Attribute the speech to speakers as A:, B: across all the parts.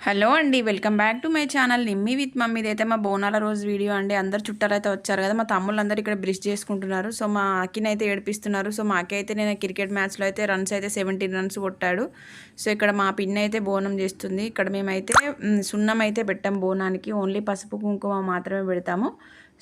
A: Hello అండి, welcome back to my channel Nimmi with mummy. ఇదైతే మా బోనాల రోజు వీడియో అండి. అందరు చుట్టాలు అయితే వచ్చారు కదా, మా తమ్ముళ్ళందరూ ఇక్కడ బ్రిష్ చేసుకుంటున్నారు. సో మా అక్కిని అయితే ఏడిపిస్తున్నారు. సో మా అక్క అయితే నేను క్రికెట్ మ్యాచ్లో అయితే రన్స్ అయితే 17 రన్స్ కొట్టాడు. సో ఇక్కడ మా పిన్ని అయితే బోనం చేస్తుంది. ఇక్కడ మేమైతే సున్నం అయితే పెట్టాం బోనానికి, ఓన్లీ పసుపు కుంకుమ మాత్రమే పెడతాము.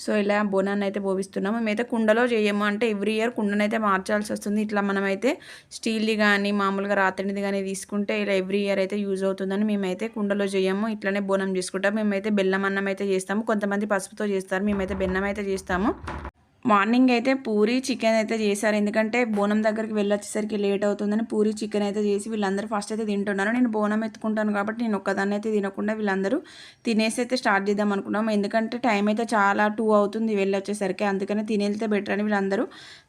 A: సో ఇలా బోనాన్ని అయితే పోవిస్తున్నాము. మేమైతే కుండలో చేయము, అంటే ఎవ్రీ ఇయర్ కుండనైతే మార్చాల్సి వస్తుంది. ఇట్లా మనమైతే స్టీల్ది కానీ మామూలుగా రాత్రిది కానీ తీసుకుంటే ఇలా ఎవ్రీ ఇయర్ అయితే యూజ్ అవుతుందని మేమైతే కుండలో చేయము, ఇట్లనే బోనం చేసుకుంటాం. మేమైతే బెల్లం అన్నం అయితే చేస్తాము, కొంతమంది పసుపుతో చేస్తారు, మేమైతే బెల్లం అయితే చేస్తాము. మార్నింగ్ అయితే పూరి చికెన్ అయితే చేశారు, ఎందుకంటే బోనం దగ్గరికి వెళ్ళొచ్చేసరికి లేట్ అవుతుందని పూరి చికెన్ అయితే చేసి వీళ్ళందరూ ఫస్ట్ అయితే తింటున్నారు. నేను బోనం ఎత్తుకుంటాను కాబట్టి నేను ఒక్కదాన్ని అయితే తినకుండా వీళ్ళందరూ తినేసి అయితే స్టార్ట్ చేద్దాం అనుకున్నాం. ఎందుకంటే టైం అయితే చాలా 2 అవుతుంది వెళ్ళొచ్చేసరికి, అందుకని తినేళ్తే బెటర్ అని వీళ్ళందరూ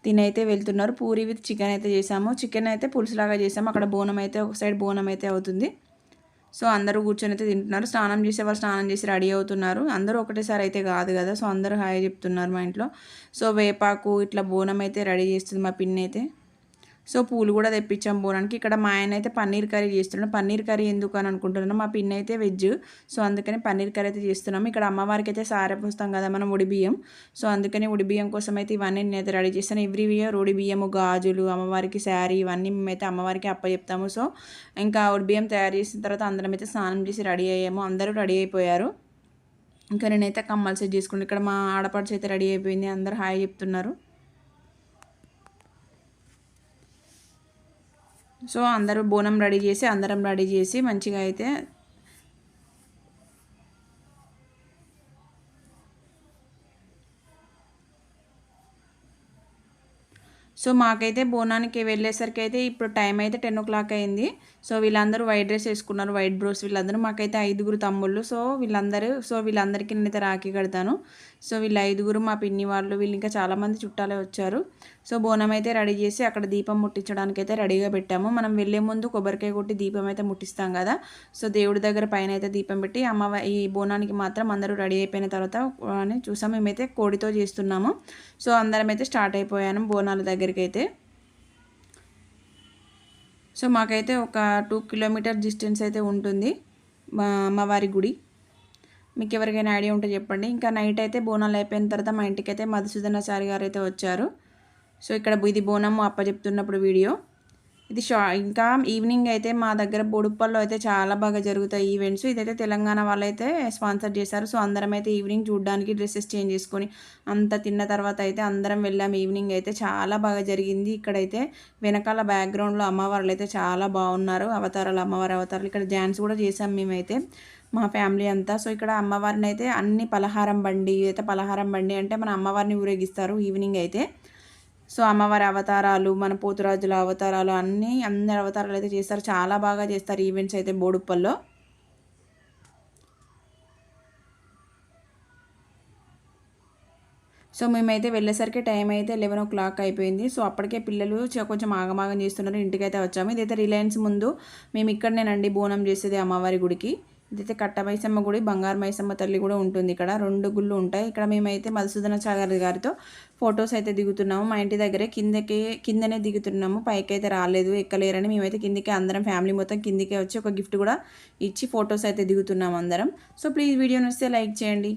A: తినైతే వెళ్తున్నారు. పూరి విత్ చికెన్ అయితే చేసాము, చికెన్ అయితే పులుసులాగా చేసాము. అక్కడ బోనం అయితే ఒక సైడ్ బోనం అయితే అవుతుంది. సో అందరూ కూర్చొని అయితే తింటున్నారు. స్నానం చేసేవాళ్ళు స్నానం చేసి రెడీ అవుతున్నారు. అందరూ ఒకటేసారి అయితే కాదు కదా, సో అందరూ హాయ్ చెప్తున్నారు మా ఇంట్లో. సో వేపాకు ఇట్లా బోనం అయితే రెడీ చేస్తుంది మా పిన్ని అయితే. సో పూలు కూడా తెప్పించాం బోనానికి. ఇక్కడ మా ఆయన అయితే పన్నీర్ కర్రీ చేస్తున్నాడు. పన్నీర్ కర్రీ ఎందుకు అని అనుకుంటున్నాను, మా పిన్ని అయితే వెజ్, సో అందుకని పన్నీర్ కర్రీ అయితే చేస్తున్నాము. ఇక్కడ అమ్మవారికి అయితే సారె పోస్తాం కదా మనం, ఉడి బియ్యం. సో అందుకని ఉడి బియ్యం కోసం అయితే ఇవన్నీ నేనైతే రెడీ చేస్తాను. ఎవ్రీ ఇయర్ ఉడి బియ్యము, గాజులు, అమ్మవారికి శారీ, ఇవన్నీ మేమైతే అమ్మవారికి చెప్తాము. సో ఇంకా ఉడి బియ్యం తయారు చేసిన తర్వాత అందరం అయితే స్నానం చేసి రెడీ అయ్యాము. అందరూ రెడీ అయిపోయారు. ఇంకా నేనైతే కమ్మలు సెట్ చేసుకుంటాను. ఇక్కడ మా ఆడపడుచు అయితే రెడీ అయిపోయింది, అందరూ హాయ్ చెప్తున్నారు. సో అందరూ బోనం రెడీ చేసి అందరం రెడీ చేసి మంచిగా అయితే సో మాకైతే బోనానికి వెళ్ళేసరికి అయితే ఇప్పుడు టైం అయితే 10 o'clock అయింది. సో వీళ్ళందరూ వైట్ డ్రెస్ వేసుకున్నారు, వైట్ బ్రోస్ వీళ్ళందరూ. మాకైతే 5 తమ్ముళ్ళు. సో వీళ్ళందరికీ నేనైతే రాఖీ కడతాను. సో వీళ్ళు 5 మా పిన్ని వాళ్ళు, వీళ్ళు ఇంకా చాలామంది చుట్టాలే వచ్చారు. సో బోనం అయితే రెడీ చేసి అక్కడ దీపం ముట్టించడానికి అయితే రెడీగా పెట్టాము. మనం వెళ్ళే ముందు కొబ్బరికాయ కొట్టి దీపం అయితే ముట్టిస్తాం కదా, సో దేవుడి దగ్గర పైన అయితే దీపం పెట్టి ఈ బోనానికి మాత్రం అందరూ రెడీ అయిపోయిన తర్వాత అని చూసాము. మేమైతే కోడితో చేస్తున్నాము. సో అందరం అయితే స్టార్ట్ అయిపోయాను బోనాల దగ్గరికి అయితే. సో మాకైతే ఒక 2 కిలోమీటర్ డిస్టెన్స్ అయితే ఉంటుంది మా అమ్మవారి గుడి. మీకు ఎవరికైనా ఐడియా ఉంటే చెప్పండి. ఇంకా నైట్ అయితే బోనాలు అయిపోయిన తర్వాత మా ఇంటికి అయితే మధుసూదనాచారి గారు అయితే వచ్చారు. సో ఇక్కడ ఇది బోనము అప్పచెప్తున్నప్పుడు వీడియో ఇది ఇంకా ఈవినింగ్ అయితే మా దగ్గర బొడుప్పల్లో అయితే చాలా బాగా జరుగుతాయి ఈవెంట్స్. ఇదైతే తెలంగాణ వాళ్ళైతే స్పాన్సర్ చేశారు. సో అందరం అయితే ఈవినింగ్ చూడడానికి డ్రెస్సెస్ చేంజ్ చేసుకొని అంత తిన్న తర్వాత అయితే అందరం వెళ్ళాము. ఈవినింగ్ అయితే చాలా బాగా జరిగింది. ఇక్కడైతే వెనకాల బ్యాక్గ్రౌండ్లో అమ్మవార్లు అయితే చాలా బాగున్నారు, అవతారాలు, అమ్మవారి అవతారాలు. ఇక్కడ డ్యాన్స్ కూడా చేసాం మేమైతే మా ఫ్యామిలీ అంతా. సో ఇక్కడ అమ్మవారిని అయితే అన్ని పలహారం బండి, అయితే పలహారం బండి అంటే మన అమ్మవారిని ఊరేగిస్తారు ఈవినింగ్ అయితే. సో అమ్మవారి అవతారాలు, మన పోతురాజుల అవతారాలు, అందరి అవతారాలు అయితే చేస్తారు. చాలా బాగా చేస్తారు ఈవెంట్స్ అయితే బోడుప్పల్లో. సో మేమైతే వెళ్ళేసరికి టైం అయితే 11 o'clock అయిపోయింది. సో అప్పటికే పిల్లలు కొంచెం ఆగమాగం చేస్తున్నారు. ఇంటికైతే వచ్చాము. ఇదైతే రిలయన్స్ ముందు మేము ఇక్కడనేనండి బోనం చేసేది అమ్మవారి గుడికి. ఇదైతే కట్ట మైసమ్మ గుడి, బంగారు మైసమ్మ తల్లి కూడా ఉంటుంది ఇక్కడ. 2 గుళ్ళు ఉంటాయి ఇక్కడ. మేమైతే మధుసూదనాచారి గారితో ఫొటోస్ అయితే దిగుతున్నాము. మా ఇంటి దగ్గరే కిందనే దిగుతున్నాము, పైకి అయితే రాలేదు, ఎక్కలేరని మేమైతే కిందికే అందరం ఫ్యామిలీ మొత్తం కిందికే వచ్చి ఒక గిఫ్ట్ కూడా ఇచ్చి ఫొటోస్ అయితే దిగుతున్నాము అందరం. సో ప్లీజ్ వీడియో నచ్చితే లైక్ చేయండి.